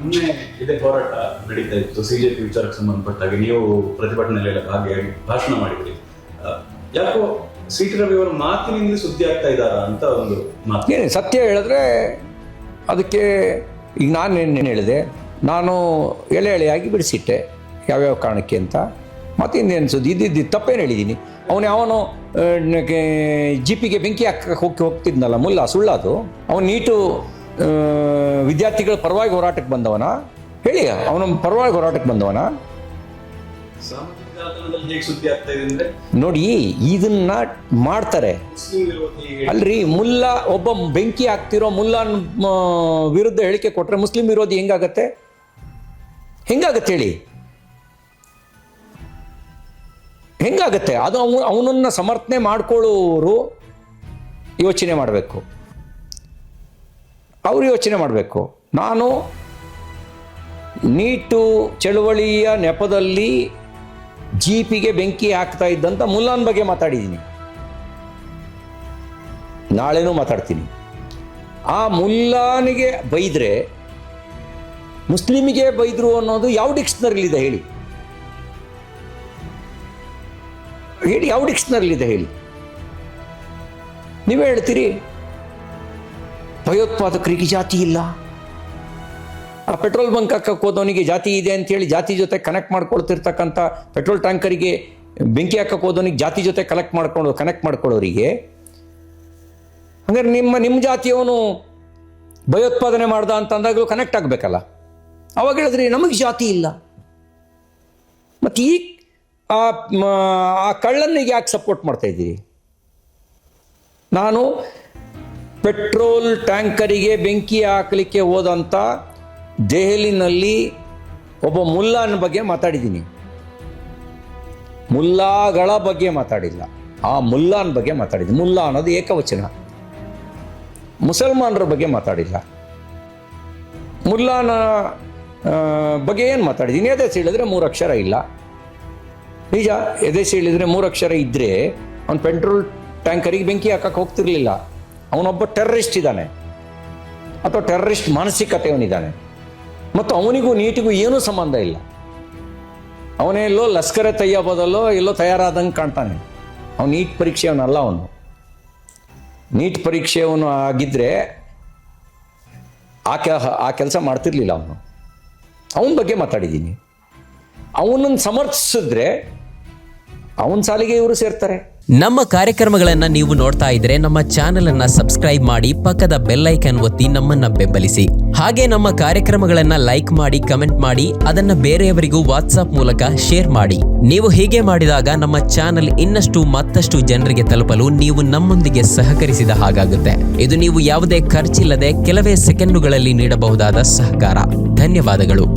ಮೊನ್ನೆ ಇದೇ ಹೋರಾಟ ನಡೀತಾ ಇತ್ತು ಸಿಜೆಪಿ ವಿಚಾರಕ್ಕೆ ಸಂಬಂಧಪಟ್ಟಾಗ ನೀವು ಪ್ರತಿಭಟನೆಯಲ್ಲೆಲ್ಲ ಭಾಗಿಯಾಗಿ ಭಾಷಣ ಮಾಡಿದ್ರಿ. ಯಾಕೋ ಸಿ.ಟಿ. ರವಿ ಅವರ ಮಾತಿನಿಂದ ಸುದ್ದಿ ಆಗ್ತಾ ಇದ್ದಾರಾ ಅಂತ ಒಂದು ಮಾತು. ಏನು ಸತ್ಯ ಹೇಳಿದ್ರೆ ಅದಕ್ಕೆ ಈಗ ನಾನು ಏನು ಹೇಳಿದೆ, ನಾನು ಎಳೆಯಾಗಿ ಬಿಡಿಸಿಟ್ಟೆ ಯಾವ್ಯಾವ ಕಾರಣಕ್ಕೆ ಅಂತ. ಮತ್ತೆ ಇನ್ನೇನು ಸುದ್ದಿ ಇದ್ದಿದ್ದು ತಪ್ಪೇನು ಹೇಳಿದ್ದೀನಿ. ಅವನು ಜಿಪಿಗೆ ಬೆಂಕಿ ಹಾಕಕ್ಕೆ ಹೋಗ್ತಿದ್ನಲ್ಲ ಮುಲ್ಲ, ಸುಳ್ಳದು. ಅವನು ನೀಟು ವಿದ್ಯಾರ್ಥಿಗಳ ಪರವಾಗಿ ಹೋರಾಟಕ್ಕೆ ಬಂದವನ ಹೇಳಿ, ಅವನ ಪರವಾಗಿ ಹೋರಾಟಕ್ಕೆ ಬಂದವನ. ನೋಡಿ ಇದನ್ನ ಮಾಡ್ತಾರೆ ಅಲ್ರಿ. ಮುಲ್ಲಾ ಒಬ್ಬ ಬೆಂಕಿ ಹಾಕ್ತಿರೋ ಮುಲ್ಲಾ ವಿರುದ್ಧ ಹೇಳಿಕೆ ಕೊಟ್ರೆ ಮುಸ್ಲಿಂ ವಿರೋಧಿ ಹೆಂಗಾಗತ್ತೆ ಹೇಳಿ? ಹೆಂಗಾಗತ್ತೆ ಅದು? ಅವನನ್ನ ಸಮರ್ಥನೆ ಮಾಡ್ಕೊಳ್ಳೋರು ಯೋಚನೆ ಮಾಡಬೇಕು, ಅವರು ಯೋಚನೆ ಮಾಡಬೇಕು. ನಾನು ನೀಟು ಚಳುವಳಿಯ ನೆಪದಲ್ಲಿ ಜಿಪಿಗೆ ಬೆಂಕಿ ಹಾಕ್ತಾ ಇದ್ದಂಥ ಮುಲ್ಲಾನ್ ಬಗ್ಗೆ ಮಾತಾಡಿದ್ದೀನಿ, ನಾಳೆನೂ ಮಾತಾಡ್ತೀನಿ. ಆ ಮುಲ್ಲಾನಿಗೆ ಬೈದ್ರೆ ಮುಸ್ಲಿಮಿಗೆ ಬೈದ್ರು ಅನ್ನೋದು ಯಾವ ಡಿಕ್ಷನರಿಲಿದೆ ಹೇಳಿ? ಯಾವ ಡಿಕ್ಷನರಿಲಿದೆ ಹೇಳಿ? ನೀವೇ ಹೇಳ್ತೀರಿ ಭಯೋತ್ಪಾದಕರಿಗೆ ಜಾತಿ ಇಲ್ಲ. ಆ ಪೆಟ್ರೋಲ್ ಬಂಕ್ ಹಾಕಕ್ಕೆ ಹೋದವನಿಗೆ ಜಾತಿ ಇದೆ ಅಂತೇಳಿ ಜಾತಿ ಜೊತೆ ಕನೆಕ್ಟ್ ಮಾಡ್ಕೊಳ್ತಿರ್ತಕ್ಕಂಥ ಪೆಟ್ರೋಲ್ ಟ್ಯಾಂಕರಿಗೆ ಬೆಂಕಿ ಹಾಕಕ್ಕೆ ಹೋದವನಿಗೆ ಜಾತಿ ಜೊತೆ ಕನೆಕ್ಟ್ ಮಾಡ್ಕೊಳ್ಳೋರಿಗೆ ಹಂಗಾರೆ ನಿಮ್ಮ ಜಾತಿಯವನು ಭಯೋತ್ಪಾದನೆ ಮಾಡ್ದ ಅಂತ ಅಂದಾಗಲೂ ಕನೆಕ್ಟ್ ಆಗಬೇಕಲ್ಲ. ಅವಾಗ ಹೇಳಿದ್ರಿ ನಮಗೆ ಜಾತಿ ಇಲ್ಲ. ಮತ್ತು ಈ ಆ ಕಳ್ಳನಿಗೆ ಯಾಕೆ ಸಪೋರ್ಟ್ ಮಾಡ್ತಾ ಇದ್ದೀರಿ? ನಾನು ಪೆಟ್ರೋಲ್ ಟ್ಯಾಂಕರಿಗೆ ಬೆಂಕಿ ಹಾಕಲಿಕ್ಕೆ ಹೋದಂಥ ದೆಹಲಿನಲ್ಲಿ ಒಬ್ಬ ಮುಲ್ಲಾನ ಬಗ್ಗೆ ಮಾತಾಡಿದ್ದೀನಿ, ಮುಲ್ಲಾಗಳ ಬಗ್ಗೆ ಮಾತಾಡಿಲ್ಲ. ಆ ಮುಲ್ಲಾನ ಬಗ್ಗೆ ಮಾತಾಡಿದ್ದೀನಿ. ಮುಲ್ಲಾ ಅನ್ನೋದು ಏಕವಚನ. ಮುಸಲ್ಮಾನರ ಬಗ್ಗೆ ಮಾತಾಡಿಲ್ಲ. ಮುಲ್ಲಾನ ಬಗ್ಗೆ ಏನು ಮಾತಾಡಿದ್ದೀನಿ? ಎದೆ ಸೀಳಿದ್ರೆ 3 ಅಕ್ಷರ ಇಲ್ಲ. ನಿಜ, ಎದೆ ಸೀಳಿದ್ರೆ 3 ಅಕ್ಷರ ಇದ್ದರೆ ಅವನು ಪೆಟ್ರೋಲ್ ಟ್ಯಾಂಕರಿಗೆ ಬೆಂಕಿ ಹಾಕಕ್ಕೆ ಹೋಗ್ತಿರ್ಲಿಲ್ಲ. ಅವನೊಬ್ಬ ಟೆರರಿಸ್ಟ್ ಇದ್ದಾನೆ, ಅಥವಾ ಟೆರರಿಸ್ಟ್ ಮಾನಸಿಕತೆಯವನಿದ್ದಾನೆ. ಮತ್ತು ಅವನಿಗೂ ನೀಟಿಗೂ ಏನೂ ಸಂಬಂಧ ಇಲ್ಲ. ಅವನೆಲ್ಲೋ ಲಷ್ಕರ್ ತಯ್ಯಬದಲ್ಲೋ ಎಲ್ಲೋ ತಯಾರಾದಂಗೆ ಕಾಣ್ತಾನೆ. ಅವನು ನೀಟ್ ಪರೀಕ್ಷೆಯವನಲ್ಲ. ಅವನು ನೀಟ್ ಪರೀಕ್ಷೆಯವನು ಆಗಿದ್ದರೆ ಆ ಕೆಲಸ ಮಾಡ್ತಿರ್ಲಿಲ್ಲ. ಅವನ ಬಗ್ಗೆ ಮಾತಾಡಿದ್ದೀನಿ. ಅವನನ್ನು ಸಮರ್ಥಿಸಿದ್ರೆ ಅವನ ಸಾಲಿಗೆ ಇವರು ಸೇರ್ತಾರೆ. ನಮ್ಮ ಕಾರ್ಯಕ್ರಮಗಳನ್ನು ನೀವು ನೋಡ್ತಾ ಇದ್ರೆ ನಮ್ಮ ಚಾನೆಲ್ ಅನ್ನ ಸಬ್ಸ್ಕ್ರೈಬ್ ಮಾಡಿ, ಪಕ್ಕದ ಬೆಲ್ ಐಕಾನ್ ಒತ್ತಿ ನಮ್ಮನ್ನ ಬೆಂಬಲಿಸಿ. ಹಾಗೆ ನಮ್ಮ ಕಾರ್ಯಕ್ರಮಗಳನ್ನ ಲೈಕ್ ಮಾಡಿ, ಕಮೆಂಟ್ ಮಾಡಿ, ಅದನ್ನ ಬೇರೆಯವರಿಗೂ ವಾಟ್ಸ್ಆಪ್ ಮೂಲಕ ಶೇರ್ ಮಾಡಿ. ನೀವು ಹೀಗೆ ಮಾಡಿದಾಗ ನಮ್ಮ ಚಾನೆಲ್ ಮತ್ತಷ್ಟು ಜನರಿಗೆ ತಲುಪಲು ನೀವು ನಮ್ಮೊಂದಿಗೆ ಸಹಕರಿಸಿದ ಹಾಗಾಗುತ್ತೆ. ಇದು ನೀವು ಯಾವುದೇ ಖರ್ಚಿಲ್ಲದೆ ಕೆಲವೇ ಸೆಕೆಂಡುಗಳಲ್ಲಿ ನೀಡಬಹುದಾದ ಸಹಕಾರ. ಧನ್ಯವಾದಗಳು.